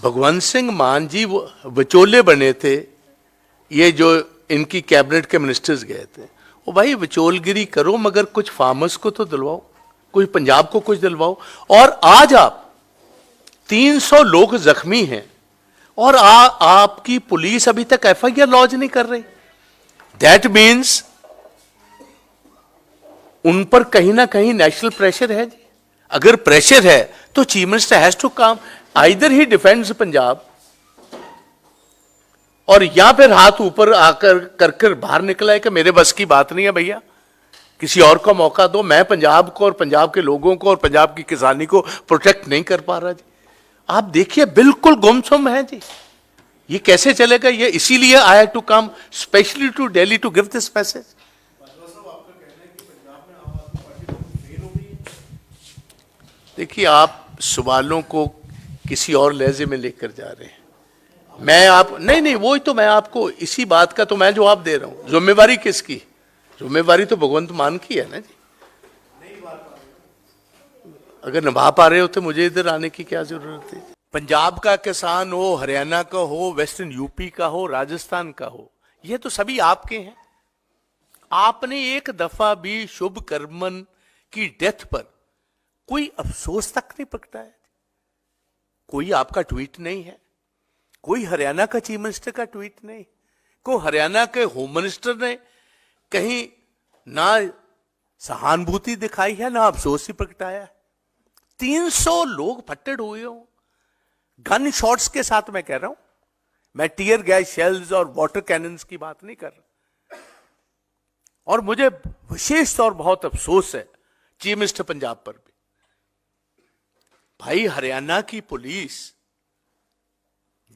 भगवंत सिंह मान जी वो विचोले बने थे, ये जो इनकी कैबिनेट के मिनिस्टर्स गए थे। वो भाई विचोलगिरी करो मगर कुछ फार्मर्स को तो दिलवाओ, कुछ पंजाब को कुछ दिलवाओ। और आज आप 300 लोग जख्मी हैं और आपकी पुलिस अभी तक एफआईआर लॉन्च नहीं कर रही। दैट मीन्स उन पर कहीं ना कहीं नेशनल प्रेशर है जी। अगर प्रेशर है तो chief minister has to come, either he defends Punjab और या फिर हाथ ऊपर आकर कर बाहर निकला है कि मेरे बस की बात नहीं है भैया, किसी और को मौका दो, मैं पंजाब को और पंजाब के लोगों को और पंजाब की किसानी को प्रोटेक्ट नहीं कर पा रहा जी। आप देखिए बिल्कुल गुमसुम है जी, ये कैसे चलेगा ये। इसीलिए I have to come specially to Delhi to give this message. देखिए आप सवालों को किसी और लहजे में लेकर जा रहे हैं। मैं आप नहीं वो तो मैं आपको इसी बात का तो मैं जवाब दे रहा हूं। जिम्मेवारी किसकी? जिम्मेवारी तो भगवंत मान की है ना जी। अगर निभा पा रहे हो तो मुझे इधर आने की क्या जरूरत है? पंजाब का किसान हो, हरियाणा का हो, वेस्टर्न यूपी का हो, राजस्थान का हो, ये तो सभी आपके हैं। आपने एक दफा भी शुभ कर्मन की डेथ पर कोई अफसोस तक नहीं प्रगटाया। कोई आपका ट्वीट नहीं है, कोई हरियाणा का चीफ मिनिस्टर का ट्वीट नहीं, कोई हरियाणा के होम मिनिस्टर ने कहीं ना सहानुभूति दिखाई है ना अफसोस ही प्रगटाया। 300 लोग फट्टेड हुए हो गन शॉट्स के साथ। मैं कह रहा हूं, मैं टीयर गैस शेल्स और वाटर कैनन्स की बात नहीं कर रहा। और मुझे विशेष तौर बहुत अफसोस है चीफ मिनिस्टर पंजाब पर भी। भाई हरियाणा की पुलिस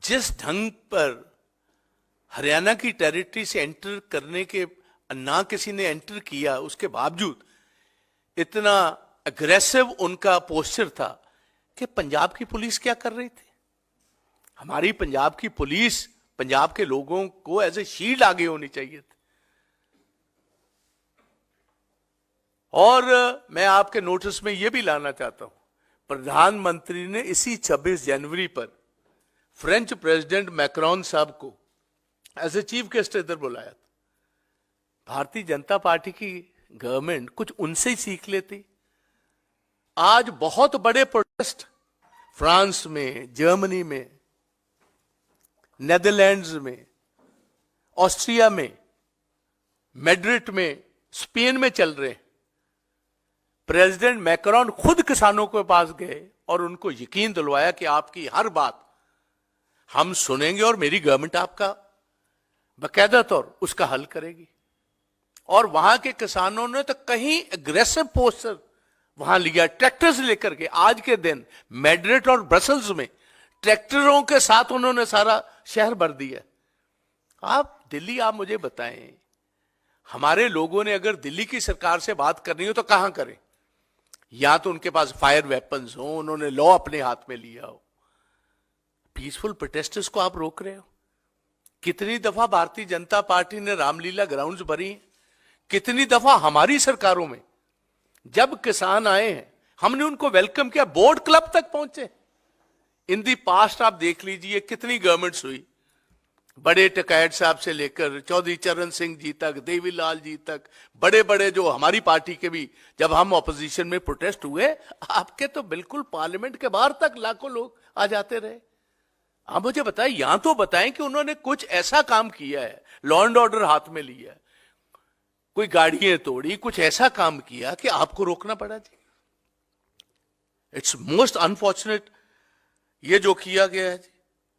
जिस ढंग पर हरियाणा की टेरिटरी से एंटर करने के ना किसी ने एंटर किया, उसके बावजूद इतना अग्रेसिव उनका पोस्चर था कि पंजाब की पुलिस क्या कर रही थी। हमारी पंजाब की पुलिस पंजाब के लोगों को एज ए शील्ड आगे होनी चाहिए थी। और मैं आपके नोटिस में यह भी लाना चाहता हूं, प्रधानमंत्री ने इसी 26 जनवरी पर फ्रेंच प्रेसिडेंट मैक्रोन साहब को एज ए चीफ गेस्ट इधर बुलाया था। भारतीय जनता पार्टी की गवर्नमेंट कुछ उनसे ही सीख लेती। आज बहुत बड़े प्रोटेस्ट फ्रांस में, जर्मनी में, नेदरलैंड्स में, ऑस्ट्रिया में, मैड्रिड में, स्पेन में चल रहे हैं। प्रेसिडेंट मैक्रोन खुद किसानों के पास गए और उनको यकीन दिलवाया कि आपकी हर बात हम सुनेंगे और मेरी गवर्नमेंट आपका बकायदा तौर उसका हल करेगी। और वहां के किसानों ने तो कहीं एग्रेसिव पोस्टर वहां लिया, ट्रैक्टर्स लेकर के। आज के दिन मैड्रिड और ब्रसल्स में ट्रैक्टरों के साथ उन्होंने सारा शहर भर दिया। आप दिल्ली, आप मुझे बताएं, हमारे लोगों ने अगर दिल्ली की सरकार से बात करनी हो तो कहां करें? या तो उनके पास फायर वेपन्स हो, उन्होंने लॉ अपने हाथ में लिया हो। पीसफुल प्रोटेस्टर्स को आप रोक रहे हो। कितनी दफा भारतीय जनता पार्टी ने रामलीला ग्राउंड्स भरी, कितनी दफा हमारी सरकारों में जब किसान आए हैं हमने उनको वेलकम किया, बोर्ड क्लब तक पहुंचे। इन दी पास्ट आप देख लीजिए कितनी गवर्नमेंट्स हुई, बड़े टकैत साहब से लेकर चौधरी चरण सिंह जी तक, देवीलाल जी तक, बड़े बड़े जो हमारी पार्टी के भी जब हम ऑपोजिशन में प्रोटेस्ट हुए, आपके तो बिल्कुल पार्लियामेंट के बाहर तक लाखों लोग आ जाते रहे। आप मुझे बताएं, यहां तो बताएं कि उन्होंने कुछ ऐसा काम किया है, लॉ एंड ऑर्डर हाथ में लिया, कोई गाड़ियां तोड़ी, कुछ ऐसा काम किया कि आपको रोकना पड़ा जी। इट्स मोस्ट अनफॉर्चुनेट ये जो किया गया है जी।